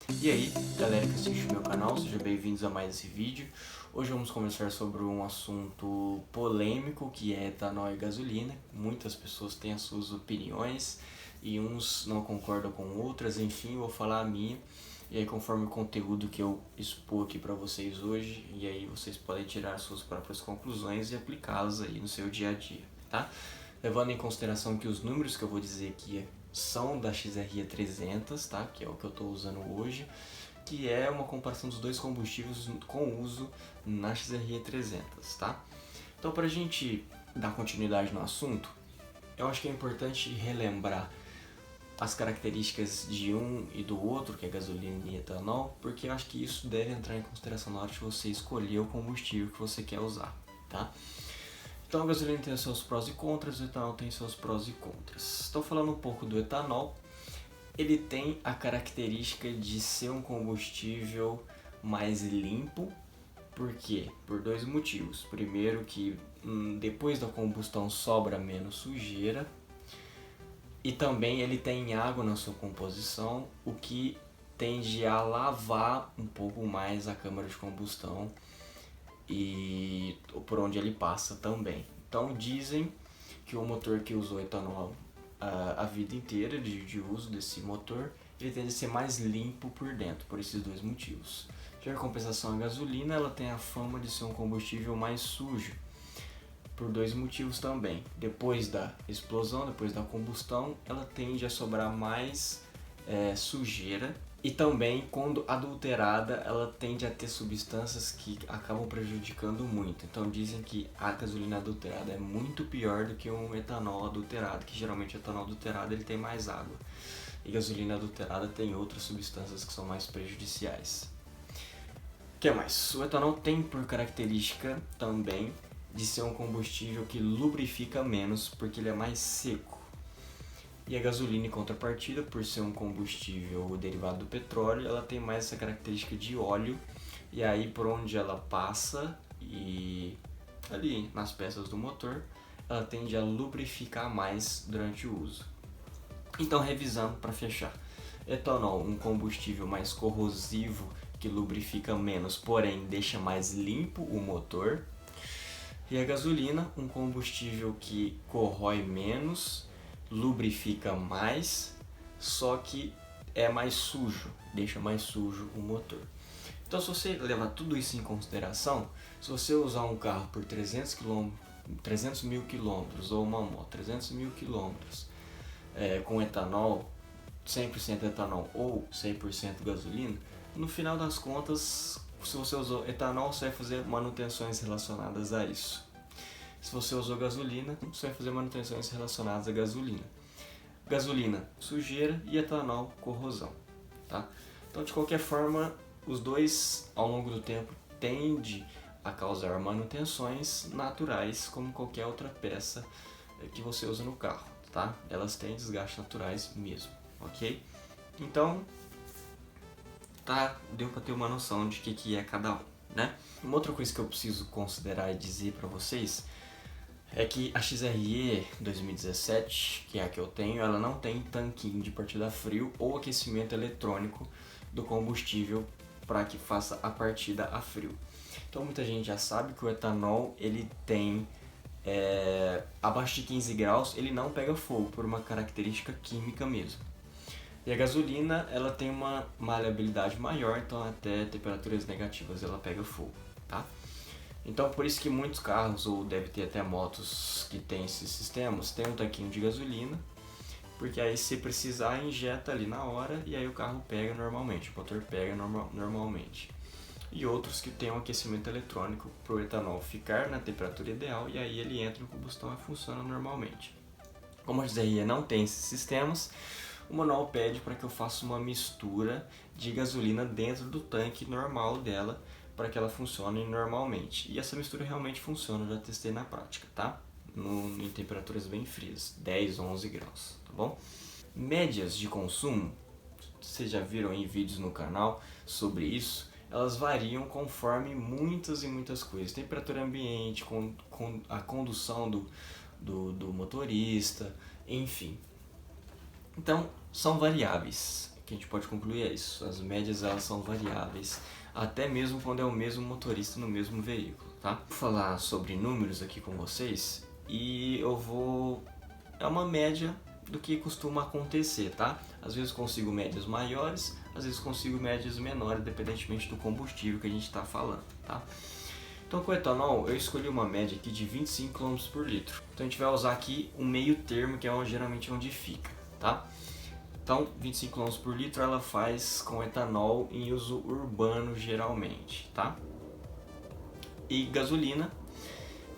E aí, galera que assiste o meu canal, sejam bem-vindos a mais esse vídeo. Hoje vamos conversar sobre um assunto polêmico que é etanol e gasolina. Muitas pessoas têm as suas opiniões e uns não concordam com outras, enfim, eu vou falar a minha. E aí, conforme o conteúdo que eu expor aqui para vocês hoje, e aí vocês podem tirar suas próprias conclusões e aplicá-las aí no seu dia a dia, tá? Levando em consideração que os números que eu vou dizer aqui são da XRE 300, tá? Que é o que eu estou usando hoje, que é uma comparação dos dois combustíveis com uso na XRE 300, tá? Então, para a gente dar continuidade no assunto, eu acho que é importante relembrar as características de um e do outro, que é gasolina e etanol, porque eu acho que isso deve entrar em consideração na hora de você escolher o combustível que você quer usar, tá? Então a gasolina tem seus prós e contras, o etanol tem seus prós e contras. Estou falando um pouco do etanol. Ele tem a característica de ser um combustível mais limpo. Por quê? Por dois motivos. Primeiro que depois da combustão sobra menos sujeira. E também ele tem água na sua composição, o que tende a lavar um pouco mais a câmara de combustão e por onde ele passa também. Então dizem que o motor que usou etanol a vida inteira de uso desse motor, ele tende a ser mais limpo por dentro, por esses dois motivos. Já em compensação, a gasolina ela tem a fama de ser um combustível mais sujo, por dois motivos também. Depois da explosão, depois da combustão, ela tende a sobrar mais sujeira. E também, quando adulterada, ela tende a ter substâncias que acabam prejudicando muito. Então dizem que a gasolina adulterada é muito pior do que um etanol adulterado, que geralmente o etanol adulterado ele tem mais água. E gasolina adulterada tem outras substâncias que são mais prejudiciais. O que mais? O etanol tem por característica também de ser um combustível que lubrifica menos, porque ele é mais seco. E a gasolina, em contrapartida, por ser um combustível derivado do petróleo, ela tem mais essa característica de óleo. E aí, por onde ela passa e ali nas peças do motor, ela tende a lubrificar mais durante o uso. Então, revisando para fechar: etanol, um combustível mais corrosivo que lubrifica menos, porém deixa mais limpo o motor. E a gasolina, um combustível que corrói menos, lubrifica mais, só que é mais sujo, deixa mais sujo o motor. Então, se você levar tudo isso em consideração, se você usar um carro por 300 mil quilômetros ou uma moto 300 mil quilômetros com etanol, 100% etanol ou 100% gasolina, no final das contas, se você usou etanol, você vai fazer manutenções relacionadas a isso. Se você usou gasolina, você vai fazer manutenções relacionadas à gasolina. Gasolina, sujeira, e etanol, corrosão. Tá? Então, de qualquer forma, os dois, ao longo do tempo, tendem a causar manutenções naturais, como qualquer outra peça que você usa no carro. Tá? Elas têm desgastes naturais mesmo, ok? Então, deu para ter uma noção de que é cada um, né? Uma outra coisa que eu preciso considerar e dizer para vocês é que a XRE 2017, que é a que eu tenho, ela não tem tanquinho de partida a frio ou aquecimento eletrônico do combustível para que faça a partida a frio. Então muita gente já sabe que o etanol ele tem abaixo de 15 graus, ele não pega fogo por uma característica química mesmo. E a gasolina ela tem uma maleabilidade maior, então até temperaturas negativas ela pega fogo, tá? Então por isso que muitos carros, ou deve ter até motos que tem esses sistemas, tem um tanquinho de gasolina, porque aí se precisar injeta ali na hora e aí o carro pega normalmente, o motor pega normalmente. E outros que tem um aquecimento eletrônico para o etanol ficar na temperatura ideal e aí ele entra em combustão e funciona normalmente. Como a XRE não tem esses sistemas, o manual pede para que eu faça uma mistura de gasolina dentro do tanque normal dela para que ela funcione normalmente. E essa mistura realmente funciona, eu já testei na prática, tá? Em temperaturas bem frias, 10, 11 graus, tá bom? Médias de consumo, vocês já viram em vídeos no canal sobre isso, elas variam conforme muitas e muitas coisas. Temperatura ambiente, a condução do motorista, enfim. Então, são variáveis. que a gente pode concluir é isso. As médias elas são variáveis, até mesmo quando é o mesmo motorista no mesmo veículo, tá? Vou falar sobre números aqui com vocês e é uma média do que costuma acontecer, tá? Às vezes consigo médias maiores, às vezes consigo médias menores, independentemente do combustível que a gente está falando, tá? Então com o etanol eu escolhi uma média aqui de 25 km por litro. Então a gente vai usar aqui um meio termo, que é geralmente onde fica, tá? Então 25 km por litro ela faz com etanol em uso urbano geralmente, tá? E gasolina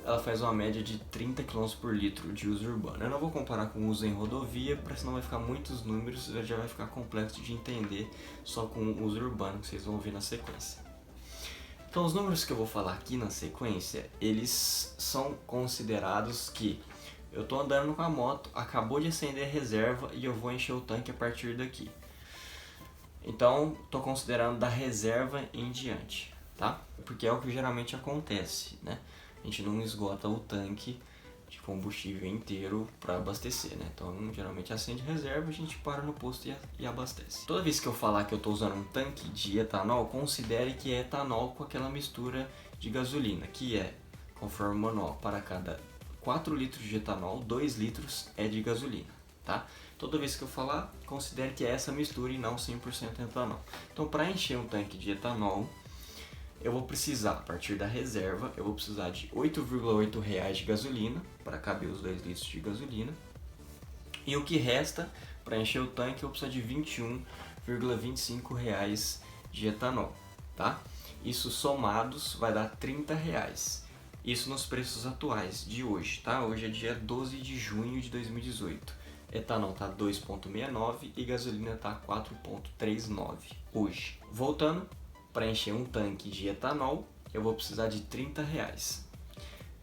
ela faz uma média de 30 km por litro de uso urbano. Eu não vou comparar com o uso em rodovia, porque senão vai ficar muitos números, já vai ficar complexo de entender só com o uso urbano, que vocês vão ver na sequência. Então os números que eu vou falar aqui na sequência, eles são considerados que eu estou andando com a moto, acabou de acender a reserva e eu vou encher o tanque a partir daqui. Então estou considerando da reserva em diante, tá? Porque é o que geralmente acontece, né? A gente não esgota o tanque de combustível inteiro para abastecer, né? Então geralmente acende reserva, a gente para no posto e abastece. Toda vez que eu falar que eu estou usando um tanque de etanol, considere que é etanol com aquela mistura de gasolina, que é, conforme o manual, para cada 4 litros de etanol, 2 litros é de gasolina, tá? Toda vez que eu falar, considere que é essa mistura e não 100% etanol. Então para encher um tanque de etanol, eu vou precisar, a partir da reserva, eu vou precisar de R$ 8,8 de gasolina, para caber os 2 litros de gasolina. E o que resta, para encher o tanque, eu vou precisar de R$ 21,25 de etanol, tá? Isso somados vai dar R$ 30. Isso nos preços atuais de hoje, tá? Hoje é dia 12 de junho de 2018. Etanol tá 2,69 e gasolina tá 4,39 hoje. Voltando, para encher um tanque de etanol, eu vou precisar de R$ 30.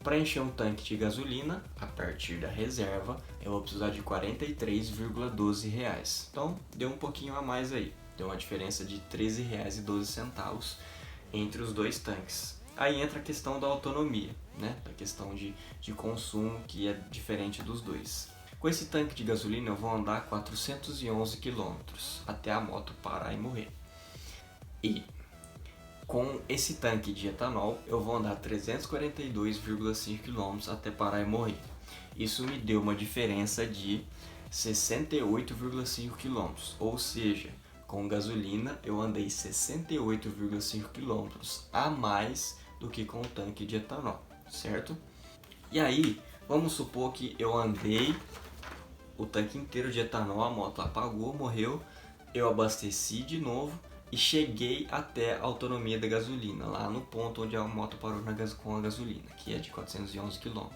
Para encher um tanque de gasolina, a partir da reserva, eu vou precisar de R$ 43,12. Então, deu um pouquinho a mais aí. Deu uma diferença de R$ 13,12 entre os dois tanques. Aí entra a questão da autonomia, né? A questão de consumo, que é diferente dos dois. Com esse tanque de gasolina, eu vou andar 411 km até a moto parar e morrer. E com esse tanque de etanol, eu vou andar 342,5 km até parar e morrer. Isso me deu uma diferença de 68,5 km, ou seja, com gasolina eu andei 68,5 km a mais do que com o tanque de etanol, certo? E aí, vamos supor que eu andei o tanque inteiro de etanol, a moto apagou, morreu, eu abasteci de novo e cheguei até a autonomia da gasolina, lá no ponto onde a moto parou com a gasolina, que é de 411 km.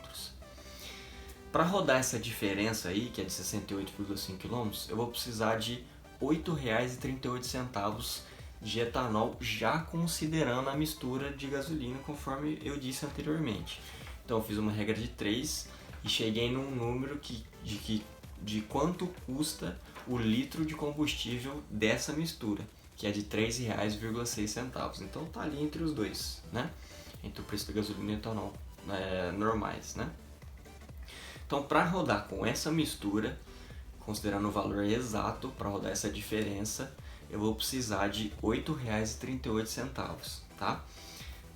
Para rodar essa diferença aí, que é de 68,5 km, eu vou precisar de R$ 8,38 de etanol, já considerando a mistura de gasolina, conforme eu disse anteriormente. Então eu fiz uma regra de 3 e cheguei num número de quanto custa o litro de combustível dessa mistura, que é de R$ 3,06. Então tá ali entre os dois, né? Entre o preço da gasolina e etanol normais, né? Então para rodar com essa mistura, considerando o valor exato, para rodar essa diferença, eu vou precisar de R$ 8,38, tá?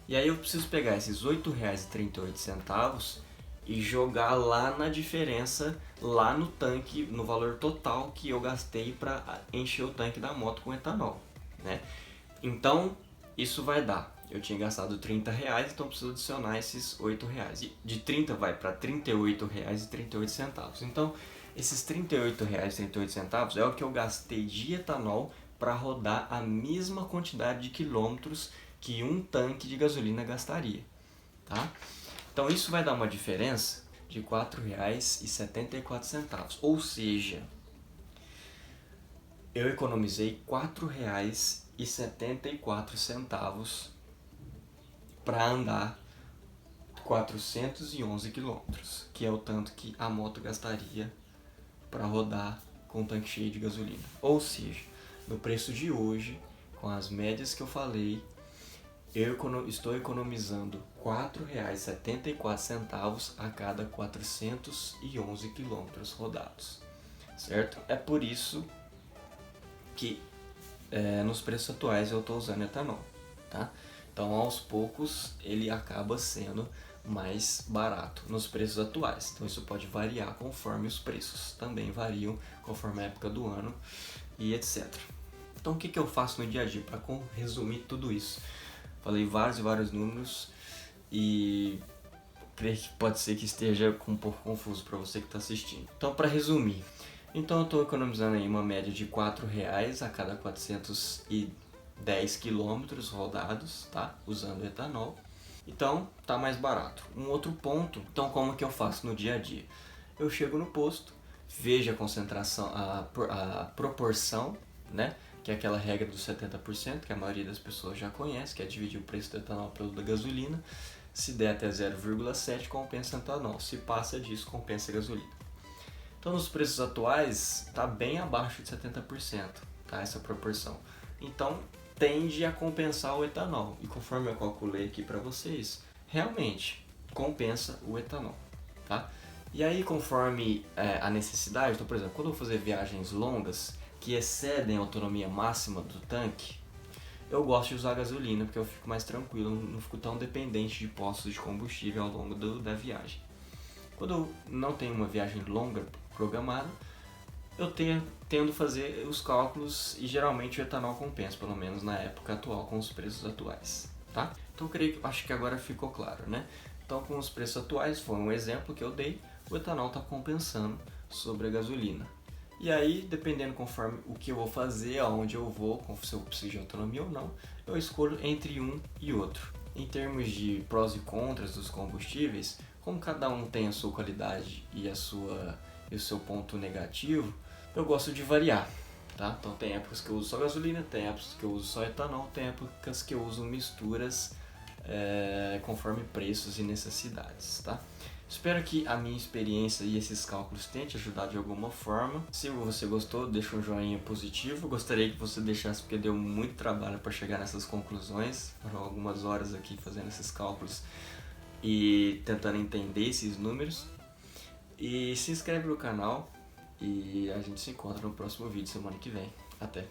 E aí eu preciso pegar esses R$ 8,38 e jogar lá na diferença, lá no tanque, no valor total que eu gastei para encher o tanque da moto com etanol, né? Então, isso vai dar, eu tinha gastado R$ 30, então preciso adicionar esses R$ 8. De 30 vai para R$ 38,38. Então, esses R$ 38,38 é o que eu gastei de etanol para rodar a mesma quantidade de quilômetros que um tanque de gasolina gastaria, tá? Então isso vai dar uma diferença de R$ 4,74, ou seja, eu economizei R$ 4,74 para andar 411 km, que é o tanto que a moto gastaria para rodar com um tanque cheio de gasolina. Ou seja, no preço de hoje, com as médias que eu falei, eu estou economizando R$ 4,74 a cada 411 km rodados, certo? É por isso que nos preços atuais eu estou usando etanol, tá? Então aos poucos ele acaba sendo mais barato nos preços atuais. Então isso pode variar conforme os preços também variam conforme a época do ano e etc. Então o que eu faço no dia a dia para resumir tudo isso? Falei vários e vários números e creio que pode ser que esteja um pouco confuso para você que está assistindo. Então para resumir, então eu estou economizando aí uma média de R$4 a cada 410 quilômetros rodados, tá? Usando etanol. Então tá mais barato. Um outro ponto, então como que eu faço no dia a dia? Eu chego no posto, vejo a concentração, a proporção, né? Que é aquela regra dos 70%, que a maioria das pessoas já conhece, que é dividir o preço do etanol pelo da gasolina. Se der até 0,7, compensa etanol. Se passa disso, compensa a gasolina. Então nos preços atuais está bem abaixo de 70%, tá? Essa proporção. Então tende a compensar o etanol. E conforme eu calculei aqui para vocês, realmente compensa o etanol, tá? E aí conforme a necessidade, então por exemplo, quando eu vou fazer viagens longas que excedem a autonomia máxima do tanque, eu gosto de usar gasolina porque eu fico mais tranquilo, não fico tão dependente de postos de combustível ao longo da viagem. Quando eu não tenho uma viagem longa programada, eu tendo a fazer os cálculos e geralmente o etanol compensa, pelo menos na época atual, com os preços atuais, tá? Então acho que agora ficou claro, né? Então com os preços atuais, foi um exemplo que eu dei, o etanol está compensando sobre a gasolina. E aí, dependendo conforme o que eu vou fazer, aonde eu vou, se eu preciso de autonomia ou não, eu escolho entre um e outro. Em termos de prós e contras dos combustíveis, como cada um tem a sua qualidade e o seu ponto negativo, eu gosto de variar, tá? Então tem épocas que eu uso só gasolina, tem épocas que eu uso só etanol, tem épocas que eu uso misturas conforme preços e necessidades, tá? Espero que a minha experiência e esses cálculos tenham te ajudado de alguma forma. Se você gostou, deixa um joinha positivo. Gostaria que você deixasse porque deu muito trabalho para chegar nessas conclusões. Foram algumas horas aqui fazendo esses cálculos e tentando entender esses números. E se inscreve no canal e a gente se encontra no próximo vídeo semana que vem. Até!